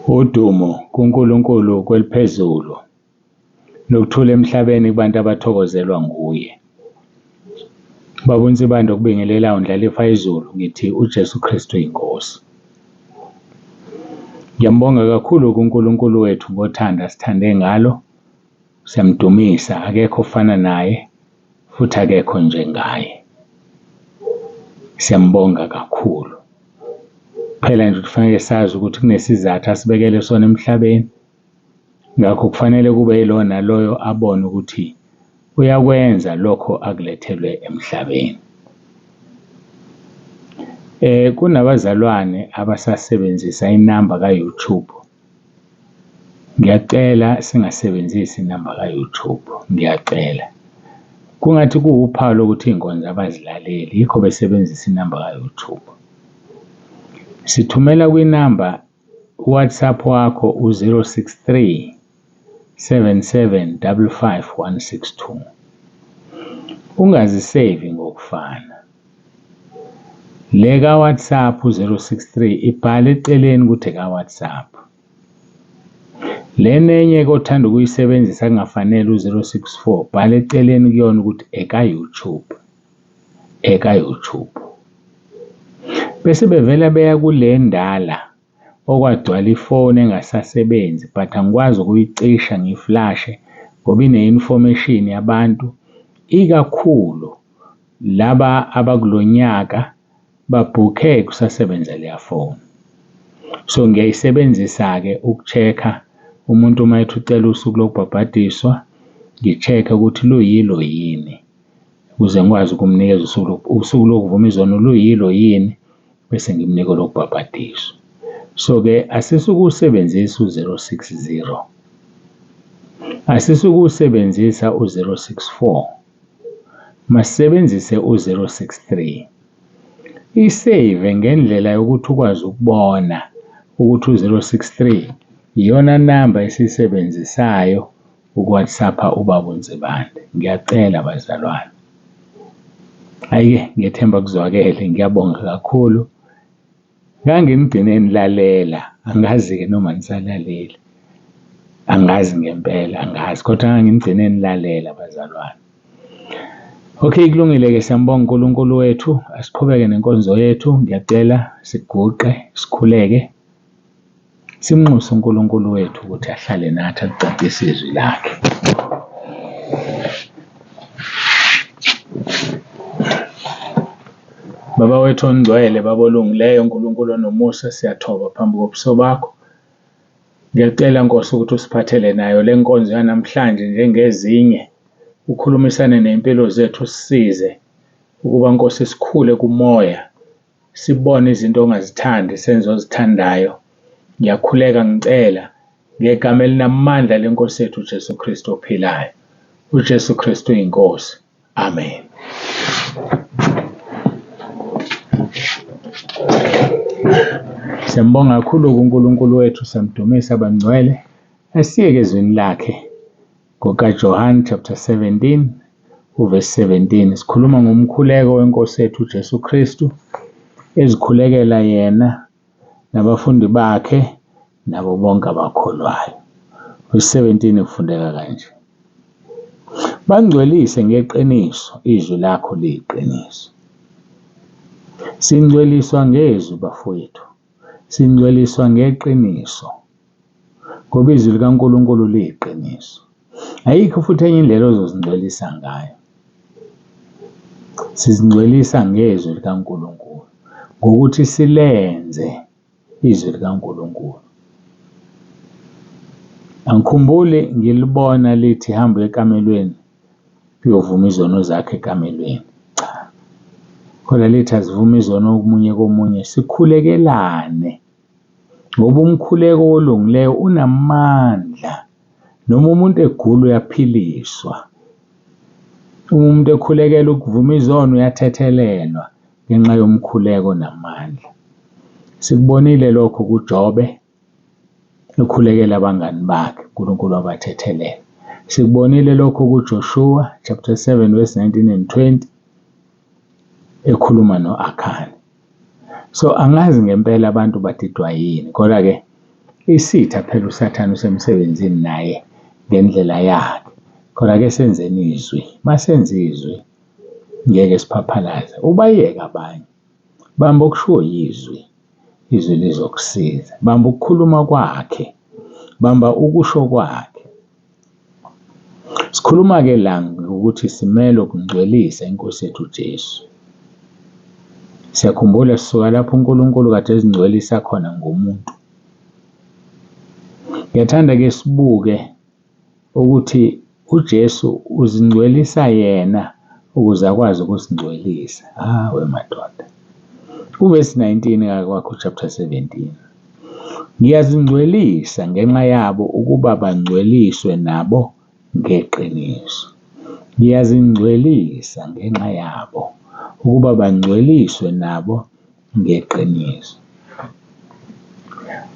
Udumo kuNkulunkulu kweliphezulu nokuthula emhlabeni kubantu abathokozelwa nguye. Babonisa ibandla okubingelelayo ndlalifa izulu ngithi uJesu KRISTU UYINKOSI. Ngiyambonga kakhulu kuNkulunkulu wethu ngothanda sithande ngalo. Siyamdumisa, akekho ofana naye futhi akekho njengaye. Siyambonga kakhulu. Phela nje kufanele sazi ukuthi kunesizathu asibekele sona emhlabeni. Ngakho kufanele kube yilona loyo abone ukuthi uyakwenza lokho akulethelwe emhlabeni. Kunabazalwane abasasebenzisa inamba ka-YouTube. Ngiyacela singasebenzisi inamba ka-YouTube. Ngiyacela. Kungathi kuwuphawu lokuthi iy'nkonzo abazilaleli yikho besebenzisa inamba ka-YouTube. Sithumela kwinamba WhatsApp wakho u-063 7755 162. Ungazisevi ngokufana. Le ka-WhatsApp u-063 ibhale eceleni ukuthi ka-WhatsApp. Le nenye kothanda ukuyisebenzisa kungafanele u-064 bhala eceleni kuyona ukuthi eka-YouTube. Eka-YouTube. Bese bevela beya kule ndala okwadwala ifoni engasasebenzi but angikwazi ukuyicisha ngiflashe ngoba ine-information yabantu ikakhulu laba abakulonyaka babhukhe kusasebenza leya phone. So ngiyayisebenzisa-ke ukuchecka umuntu uma ethi ucela usuku lokubhabhadiswa, ngi-check-e ukuthi luyilo yini ukuze ngikwazi ukumnikeza usuku lokuvuma izono luyilo yini bese ngimnika lokubhabhadiswa. So-ke asisukusebenzisa u-060. Asisukusebenzisa u-064. Masisebenzise u-063. Isave ngendlela yokuthi ukwazi ukubona ukuthi u-063 iyona namba esiyisebenzisayo uku-WhatsAppa ubaba uNzibande. Ngiyacela bazalwane. Hhayi-ke ngiyethemba kuzwakele, ngiyabonga kakhulu. Ngangimgcine nilalela, angazi-ke noma nisalalele. Angazi ngempela, angazi, kodwa ngangimgcine nilalela bazalwane. Okay, kulungile-ke siyambonga uNkulunkulu wethu, asiqhubeke nenkonzo yethu. Ngiyacela siguqe, sikhuleke. Simnxuse uNkulunkulu wethu ukuthi ahlale nathi alicacise izwi lakhe. Baba wethu ongcwele, Baba olungileyo, uNkulunkulu onomusa, siyathoba phambi kobuso bakho. Ngiyacela Nkosi ukuthi usiphathele nayo le nkonzo yanamhlanje njengezinye. Ukhulumisane nempilo zethu, usisize ukuba Nkosi sikhule kumoya, sibone izinto ongazithandi senze ozithandayo. Ngiyakhuleka ngicela ngegama elinamandla lenkosi yethu uJesu KRISTU ophilayo. uJesu KRISTU UYINKOSI. Amen. Siyambonga kakhulu kuNkulunkulu wethu, siyamdumisa abangcwele. Asiyeke ezwini lakhe ngokaJohane chapter 17 uverse 17. Sikhuluma ngomkhuleko wenkosi yethu uJesu KRISTU ezikhulekela yena nabafundi bakhe nabo bonke abakholwayo. Verse 17 kufundeka kanje. Bangcwelise ngeqiniso, izwi lakho liyiqiniso. Singcweliswa ngezwi bafowethu. Singcweliswa ngeqiniso. Ngoba izwi likaNkulunkulu liyiqiniso. Ayikho futhi enye indlela ozozingcwelisa ngayo. Sizingcwelisa ngezwi likaNkulunkulu ngokuthi silenze izwi likaNkulunkulu. Angikhumbuli ngilibona lithi hamba ekamelweni uyovuma izono zakhe ekamelweni. Cha. Kodwa lithi azivuma izono komunye komunye sikhulekelane. Ngoba umkhuleko olungileyo unamandla. Noma umuntu egula uyaphiliswa. Uma umuntu ekhulekela ukuvuma izono uyathethelelwa ngenxa yomkhuleko onamandla. Sikubonile lokho kuJobe ekhulekela abangani bakhe, uNkulunkulu wabathethelela. Sikubonile lokho kuJoshua chapter 7 verse 19 and 20 ekhuluma no-Akhani. So angazi ngempela abantu badidwa yini, kodwa-ke Isitha phela usathane usemsebenzini naye ngendlela yakhe. Khona-ke senzeni izwi. Masenza izwi ngeke siphaphalaze. Ubayeke abanye. Bamba okushiwo yizwi. Izwi lizokusiza. Bamba ukukhuluma kwakhe. Bamba ukusho kwakhe. Sikhuluma-ke la ukuthi simele ukungcwelisa iNkosi yethu uJesu. Siyakhumbula sisuka lapho uNkulunkulu kade ezingcwelisa khona ngomuntu. Ngiyathanda-ke sibuke ukuthi uJesu uzingcwelisa yena ukuze akwazi ukusingcwelisa. We madoda. Uvesi 19 kwakho chapter 17. Ngiyazingcwelisa ngenxa yabo ukuba bangcweliswe nabo ngeqiniso. Ngiyazingcwelisa ngenxa yabo ukuba bangcweliswe nabo ngeqiniso.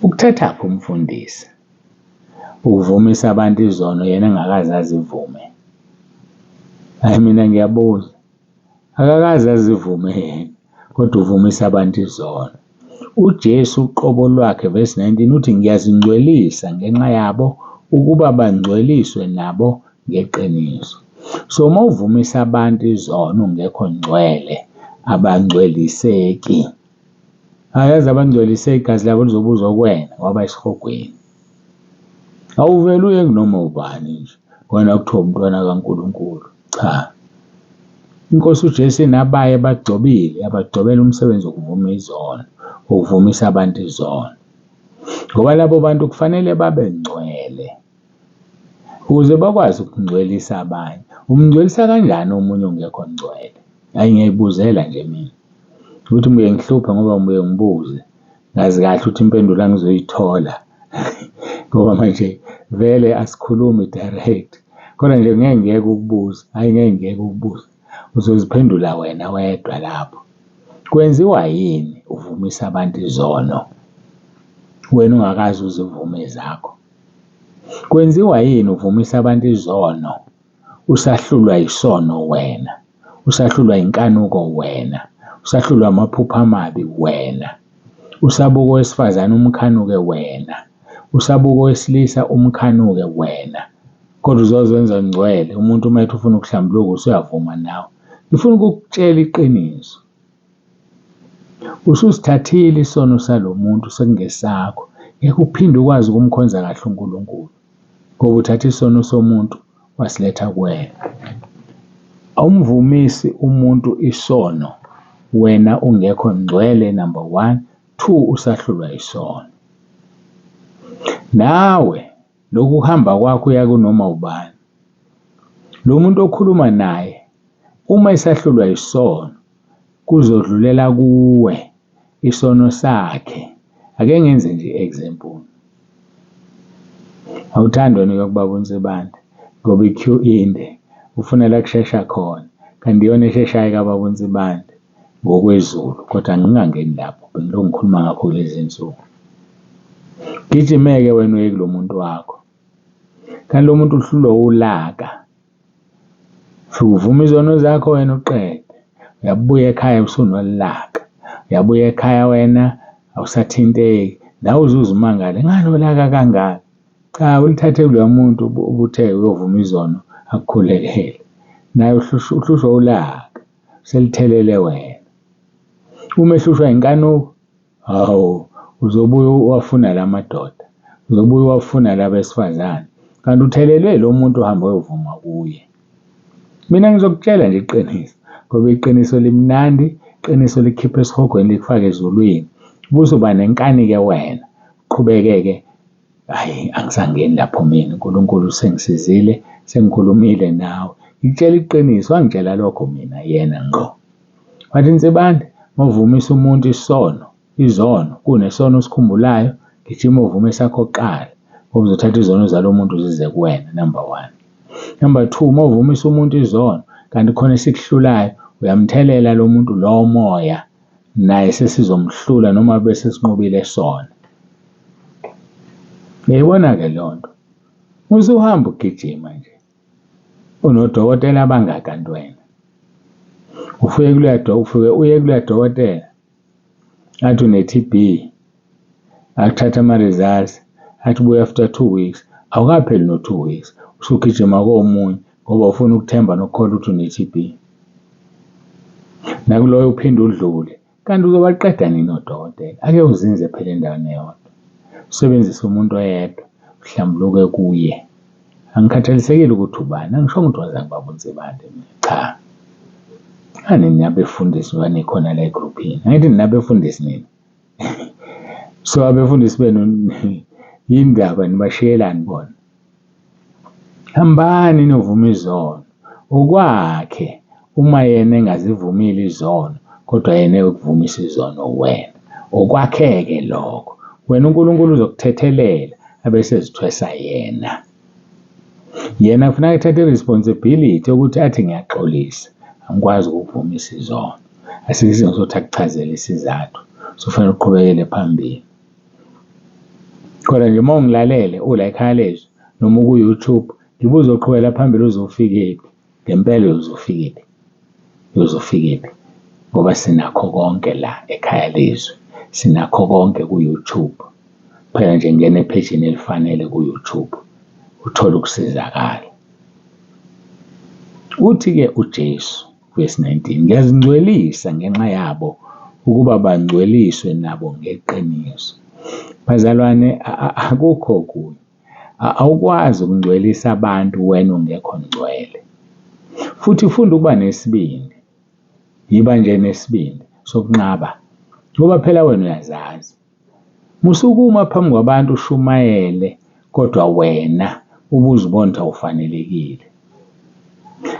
Ukuthathaphi umfundisi? Ukuvumisa abantu izono yena engakaze azivume. Hayi mina ngiyabuza. Akakaze azivume yena kodwa uvumisa abantu izono. UJesu uqobo lwakhe verse 19 uthi ngiyazingcwelisa ngenxa yabo ukuba bangcweliswe nabo ngeqiniso. So uma uvumisa abantu izono ungekho ngcwele abangcweliseki. Ayazi abangcweliseki igazi labo lizobuzwa kuwena waba esihogweni. Awuvele uye kunoma ubani nje wena kuthiwa umntwana kaNkulunkulu. Cha. Inkosi uJesu inabaye bagcobile abagcobela umsebenzi wokuvuma izono, ukuvumisa abantu izono. Ngoba labo bantu kufanele babe ngcwele ukuze bakwazi ukungcwelisa abanye. Umngcwelisa kanjani omunye ongekho ngcwele? Hayi ngiyayibuzela nje mina. Ukuthi ngibuye ngihluphe ngoba ngibuye ngibuze. Ngazi kahle ukuthi impendulo angizoyithola. Ngoba manje vele asikhulumi direct. Kodwa nje ngeke ngiyeke ukubuza. Hayi ngeke ngiyeke ukubuza. Uzoziphendula wena wedwa lapho. Kwenziwa yini uvumisa abantu izono wena ungakazi uzivume zakho? Kwenziwa yini uvumisa abantu izono usahlulwa isono wena? Usahlulwa inkanuko wena? Usahlulwa amaphupho amabi wena? Usabuka owesifazane umkhanuke wena? Usabuka owesilisa umkhanuke wena? Kodwa uzozenza ngcwele. Umuntu uma ethi ufuna ukuhlambuluka usuyavuma nawe. Ngifuna ukukutshela iqiniso. Ususithathile isono salomuntu sekungesakho. Ngeke uphinde ukwazi ukumkhonza kahle uNkulunkulu ngoba uthatha isono somuntu wasiletha kuwena. Awumvumisi umuntu isono wena ungekho ngcwele, number 1. 2, usahlulwa isono. Nawe lokhu uhamba kwakho uya kunoma ubani. Lo muntu okhuluma naye uma esahlulwa isono kuzodlulela kuwe isono sakhe. Ake ngenze nje example. Awuthandi wena ukubaba uNsibande ngoba iqueue inde ufuna la kushesha khona. Kanti iyona esheshayo kababa uNsibande ngokwezulu kodwa ngingangeni lapho bengilokhu ngikhuluma ngakho kulezi insuku. Gijimeke wena uye kulo muntu wakho. Kanti lo muntu uhlulwa ulaka. Uvuma izono zakho wena uqede. Uyabuya ekhaya usunolaka. Uyabuya ekhaya wena awusathinteki. Nawe uzuzimangala ngalolaka kangaka. Cha, ulithathe kulo muntu ubuthe uyovuma izono akukhulekele. Naye uhlushwa ulaka. Selithelele wena. Uma ehlushwa inkanuko, hawu uzobuya wafuna lamadoda. Uzobuya wafuna labesifazane. Kanti uthelelwe lo muntu ohamba uyovuma kuye. Mina ngizokutshela nje iqiniso ngoba iqiniso limnandi, iqiniso likhipha esihogweni likufaka ezulwini. Ubuzoba nenkani-ke wena. Uqhubeke-ke. Hayi angisangeni lapho mina. uNkulunkulu sengisizile, sengikhulumile nawe. Ngikutshela iqiniso, wangitshela lokho mina yena ngqo. Wathi Nsibande, mawuvumisa umuntu izono, kunesono osikhumbulayo, gijima uvume sakho kuqala. Ngoba uzothatha izono zalo muntu zize kuwena, number 1. Number 2, mawuvumisa umuntu izono kanti khona esikuhlulayo, uyamthelela lo muntu lo moya naye sesizomhlula noma bese sinqobile sona. Ngiyibona-ke lonto. Usuhamba ugijima nje. Unodokotela abangakanti wena. Ufike uye kuleya dokotela. Athi une-TB. Akuthatha ama-results. athi buya after 2 weeks, awukapheli no 2 weeks usugijima komunye ngoba ufuna ukuthemba nokukholwa ukuthi une-TB. Nakuloyo uphinde udlule kanti uzobaqeda nini odokotela? Ake uzinze phela endaweni eyodwa, usebenzise umuntu oyedwa uhlambuluke kuye. Angikhathalisekile ukuthi ubani, angisho ukuthi waze ngibabonise bande mina, cha. Ani nabefundisi banikhona la egruphini, angithi ninabefundisi nini? So abefundisi benu yindaba nibashiyelani bona? Hambani novuma izono okwakhe uma yena engazivumile izono kodwa yena ukuvumisa izono wena okwakheke lokho. Wena uNkulunkulu uzokuthethelela abese ezithwesa yena. Yena kufanele ethathe iresponsibility ukuthi athi ngiyaxolisa, angikwazi ukuvumisa izono. Asikize ngizothi akuchazele isizathu, sofanele uqhubekele phambili. Kodwa nje uma ungilalele ula ekhaya lezwi noma ku-YouTube, ngibuza uqhubekela phambili uzofikephi? Ngempela uzofikephi? Uzofikephi? Ngoba sinakho konke la ekhaya lezwi, sinakho konke ku-YouTube. Phela nje ngene ephejini elifanele ku-YouTube uthole ukusizakala. Uthi-ke uJesu verse 19, ngiyazingcwelisa ngenxa yabo ukuba bangcweliswe nabo ngeqiniso. Bazalwane, akukho kunye. Awukwazi ukungcwelisa abantu wena ungekho ngcwele. Futhi ufunda ukuba nesibindi. Yiba nje nesibindi sokunqaba. Ngoba phela wena uyazazi. Musukuma phambi kwabantu ushumayele kodwa wena ubuzibona ukuthi awufanelekile.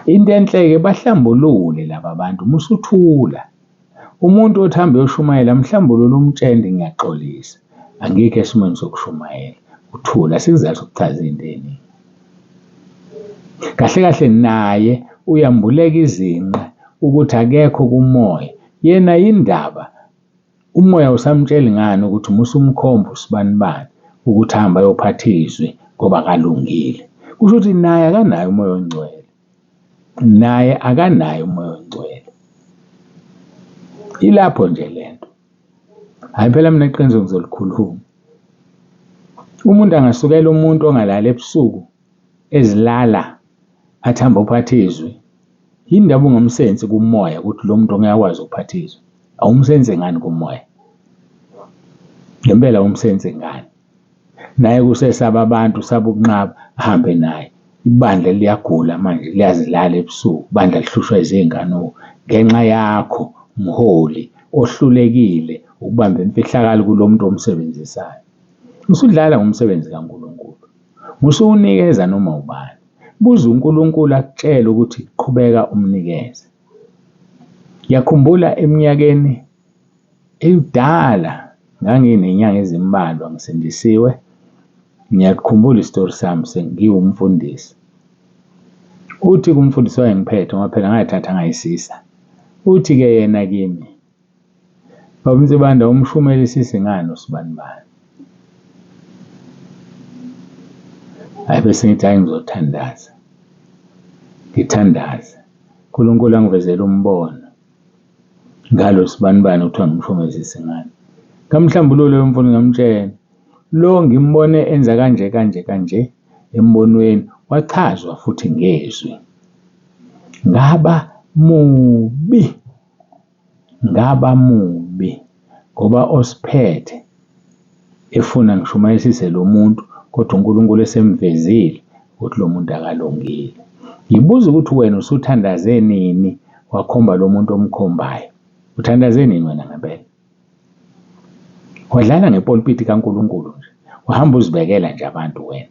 Into enhle-ke bahlambulule laba bantu musuthula. Umuntu othi hambe uyoshumayela mhlambulule umtshele ngiyaxolisa. Angikho esimweni sokushumayela. Uthula sikuzathi ukuchaza into eningi. Kahle kahle naye uyambuleka izinqa ukuthi akekho kumoya. Yena yindaba. Umoya usamtsheli ngani ukuthi musumkhomba usibani bani ukuthi hamba ayophathizwe ngoba kalungile. Kusho ukuthi naye akanayo umoya ongcwele. Naye akanayo umoya ongcwele. Ilapho nje lento. Hayi phela mina iqiniso ngizolikhuluma. Umuntu angasukela umuntu ongalala ebusuku ezilala athamba uphathizwe. Yindaba ungumsensi kumoya ukuthi lo muntu ongakwazi ukuphathizwa. Awumsenze ngani kumoya? Ngempela umsenze ngani? Naye kusesaba abantu saba ukunqaba ahambe naye. Ibandla liyagula manje liyazilala ebusuku. Ibandla lihlushwa izingano ngenxa yakho umholi ohlulekile ukubamba imfihlakalo kulomuntu omsebenzisayo. Usudlala ngomsebenzi kaNkulunkulu. Musuwunikeza noma ubani. Buza uNkulunkulu akutshela ukuthi qhubeka umnikeze. Ngiyakhumbula eminyakeni eyidala nganginenyanga ezimbalwa ngisindisiwe. Ngiyakhumbula isitori sami sengiwumfundisi. Uthi kumfundisi wayengiphethe ngoba phela ngayithatha ngayisisa. Uthi-ke yena kimi, baba uNsibanda umshumelisisi ngani usibani bani? Hayi bese ngithi hayi ngizothandaza. Ngithandaza. uNkulunkulu angivezela umbono. Ngalo sibani bani uthiwa ngimshumelisisi ngani? Ngamhlambulule umfundi ngamtshela. Lo ngimbone enza kanje embonweni wachazwa futhi ngezwi. Ngaba mubi ngoba osiphethe efuna ngishumayisise lo muntu kodwa uNkulunkulu esemvezile ukuthi lo muntu akalungile. Ngibuza ukuthi wena usuthandaze nini wakhomba lo muntu omkhombayo? Uthandaze nini wena ngempela? Wadlala ngepulpiti kaNkulunkulu nje. Uhamba uzibekela nje abantu wena.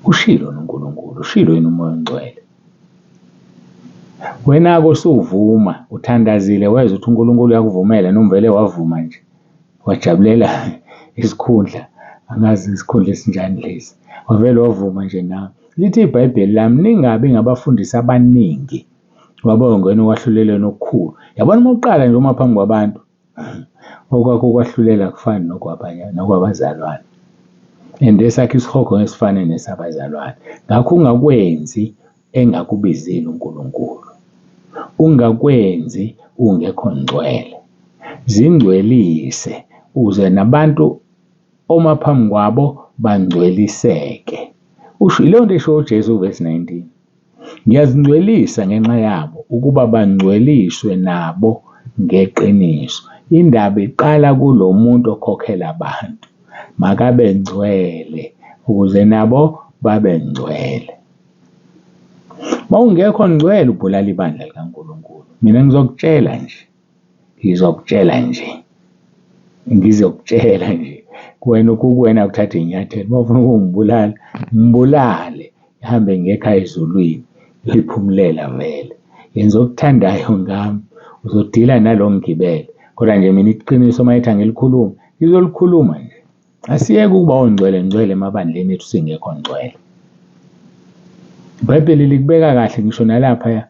Ushilo noNkulunkulu, ushilo yini umoya ongcwele. Wena akusuvuma, uthandazile weza ukuthi uNkulunkulu uyakuvumela noma vele wavuma nje. Wajabulela isikhundla, angazi isikhundla esinjani lesi. Wavele wavuma nje nawe. Lithi iBhayibheli lami ningabi ngabafundisi abaningi ngoba ngene wahluleleni okukhulu. Yabona uma uqala nje uma phambi kwabantu okwakho kwahlulela kufana nokwabazalwane. Esakhe isihogo esifane nesabazalwane. Ngakho ungakwenzi engakubizile uNkulunkulu. Ungakwenzi ungekho ngcwele. Zingcwelise uze nabantu oma phambi kwabo bangcweliseke. Yileyo nto esho uJesu verse 19. Ngiyazingcwelisa ngenxa yabo ukuba bangcweliswe nabo ngeqiniso. Indaba iqala kulo muntu okhokhela abantu. Makabe ngcwele ukuze nabo babe ngcwele. Mawungekho ngcwele ubulala ibandla likaNkulunkulu. Mina ngizokutshela nje kuwena ukukuwena ukuthatha inyathelo. Mawufuna ukungibulala ngibulale, ihambe ngekhaya ezulwini liphumulela vele. Yenza okuthandayo ngami uzodila nalo ngigibele. Kodwa nje mina iqiniso mayithi angilikhuluma ngizolikhuluma nje. Asiyeke ukuba ongcwele emabandleni ethu singekho ngcwele. iBhayibheli likubeka kahle ngisho nalapha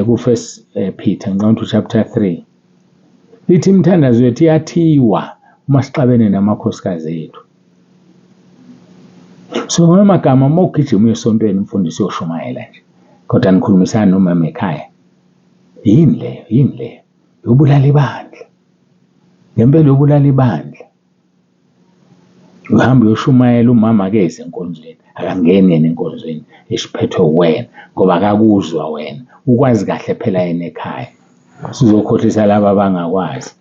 ku-First Peter chapter 3. Lithi imithandazo yethu iyathiwa uma sixabene namakhosikazi ethu. So ngamanye amagama uma ugijima uye esontweni umfundisi uyoshumayela nje, kodwa nikhulumisana nomama ekhaya, yini leyo yobulala ibandla. Ngempela yobulala ibandla. Uhamba uyoshumayela umama akeze enkonzweni, akangeni yena enkonzweni esiphethwe wena ngoba akakuzwa wena. Ukwazi kahle phela yena ekhaya. Sizokhohlisa laba abangakwazi.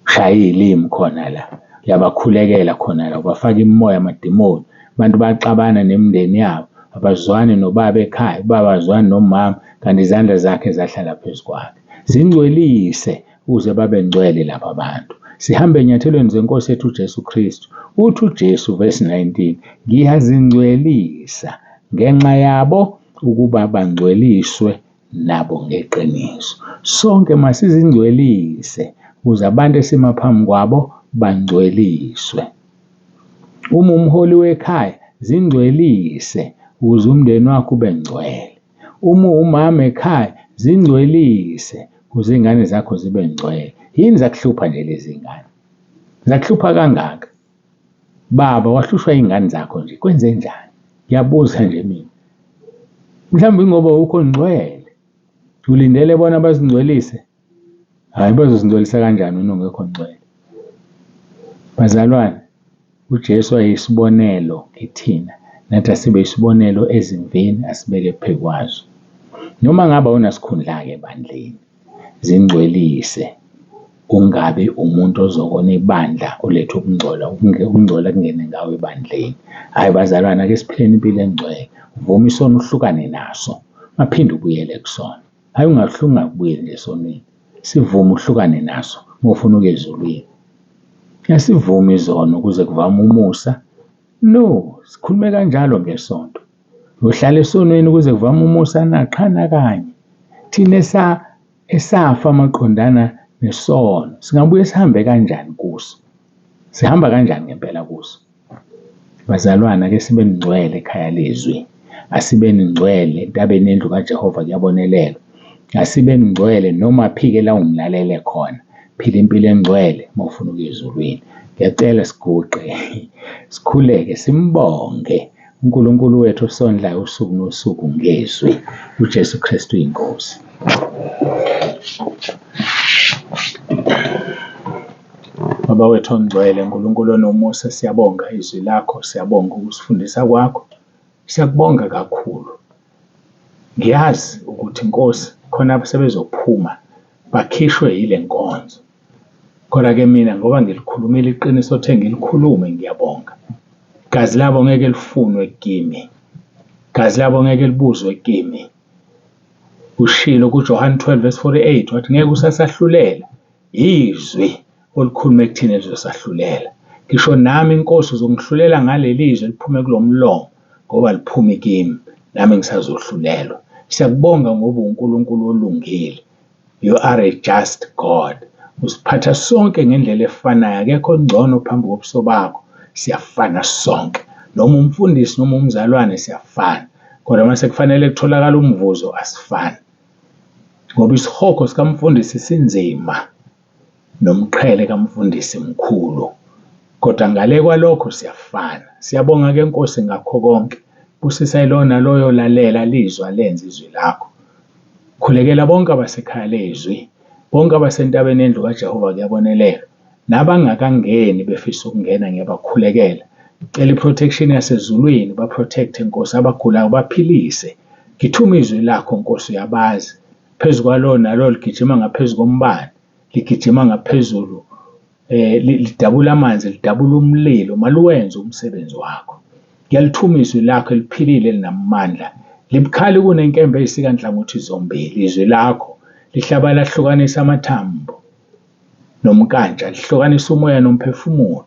Shaya ilimi khona la, yabakhulekela khona la, ubafaka imimoya amadimoni. Abantu baxabana nemindeni yabo, abazwani nobaba ekhaya, ubaba azwani nomama, kanti izandla zakhe zahlala phezu kwakhe. Zingcwelise ukuze babe ngcwele laba abantu. Sihambe enyathelweni zenkosi yethu uJesu Kristu. Uthi uJesu verse 19, ngiyazingcwelisa ngenxa yabo ukuba bangcweliswe nabo ngeqiniso. Sonke masizingcwelise ukuze abantu esimaphambi kwabo bangcweliswe. Uma umholi wekhaya, zingcwelise ukuze umndeni wakho ube ngcwele. Uma umama ekhaya, zingcwelise ukuze izingane zakho zibe ngcwele. Yini zakuhlupha nje lezi ngane? Zakuhlupha kangaka? Baba, wahlushwa izingane zakho nje, kwenze njani? Ngiyabuza nje mina. Mhlawumbe ngoba ukho ngcwele, ulindele bona bazingcwelise? Hayi, bazozingcwelisa kanjani wena ungekho ngcwele? Bazalwane, uJesu ayisibonelo kithina, nathi asibe isibonelo ezimvini asibeke phezu kwazo. Noma ngaba unasikhundla-ke ebandleni, zingcwelise. Ungabi umuntu ozokona ibandla ulethe ukungcola kungene ngawe ebandleni. Hayi bazalwane, ake siphileni impilo engcwele. Uvuma isono uhlukane naso, maphinde ubuyele kusona. Hayi ungakubuyeli nje esonweni. Sivume uhlukane naso uma ufuna ukuya ezulwini. Asivumi izono ukuze kuvame umusa. No, sikhulume kanjalo ngesonto. Uhlala esonweni ukuze kuvame umusa na? Qha nakanye. Thina esafa maqondana nesono, singabuye sihambe kanjani kuso? Sihamba kanjani ngempela kuso? Bazalwana, ake sibe ngcwele ekhaya lezwi. Asibe ngcwele entabeni endlu kaJehova kuyabonelelwa. Asibe ngcwele noma phike la ungilalele khona. Phila impilo engcwele uma ufuna ukuya ezulwini. Ngiyacela siguqe, sikhuleke, simbonge uNkulunkulu wethu osondlayo usuku nosuku ngezwi. UJesu Kristu uyinkosi. Baba wethu ongcwele, Nkulunkulu onomusa, siyabonga izwi lakho, siyabonga ukusifundisa kwakho. Siyakubonga kakhulu. Ngiyazi ukuthi Nkosi khona abasebezophuma bakhishwe yile nkonzo. Kodwa-ke mina ngoba ngilikhulumile iqiniso othe ngilikhulume, ngiyabonga. Igazi labo ngeke lifunwe kimi. Igazi labo ngeke libuzwe kimi. Ushilo kuJohane 12:48 wathi ngeke usasahlulela izwi olikhulume kuthina lizosahlulela. Ngisho nami Nkosi uzongihlulela ngaleli izwi liphume kulo mlomo ngoba liphumi kimi, nami ngisazohlulelwa. Siyakubonga ngoba uNkulunkulu olungile. You are a just God. Usiphatha sonke ngendlela efanayo, akekho ngcono phambi kobuso bakho. Siyafana sonke, noma umfundisi noma umzalwane siyafana. Kodwa mase kufanele kutholakala umvuzo asifani, ngoba isihogo sikamfundisi sinzima nomqhele kamfundisi mkhulu. Kodwa ngale kwalokho siyafana. Siyabonga-ke Nkosi ngakho konke. Busisa ilona loyo lalela lizwa lenza izwi lakho. Khulekela bonke abasekhaya lezwi, bonke abasentabeni endlu kaJehova kuyabonelelwa. nabangakangeni befisa ukungena ngiyabakhulekela. Ngicela i-protection yasezulwini, baprotecte Nkosi, abagulayo baphilise. Ngithuma izwi lakho Nkosi, uyabazi phezu kwalo nalo ligijima ngaphezu kombane, ligijima ngaphezulu, lidabula amanzi, lidabula umlilo, maluwenze umsebenzi wakho. Ngiyalithuma izwi lakho eliphilile elinamandla, libukhali kunenkembe eyisikanhlangothi zombili. Izwi lakho lihlaba lahlukanisa amathambo nomnkantsha, lihlukanisa umoya nomphefumulo,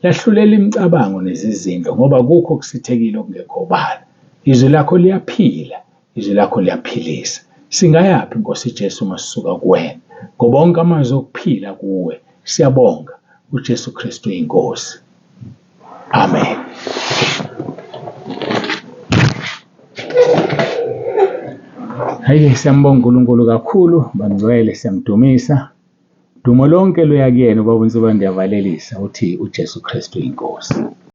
lahlulela imicabango nezizinto, ngoba kukho okusithekile okungekho obala. Izwi lakho liyaphila, izwi lakho liyaphilisa. Singayaphi Nkosi Jesu masisuka kuwena? Ngoba wonke amazwi okuphila kuwe. Siyabonga uJesu Kristu uyinkosi. Amen. Hayi, siyambonga uNkulunkulu kakhulu, bangcwele, siyamdumisa. Dumo lonke luya kuyena, ubaba uNsibane, ndiyavalelisa uthi uJesu Kristu uyinkosi.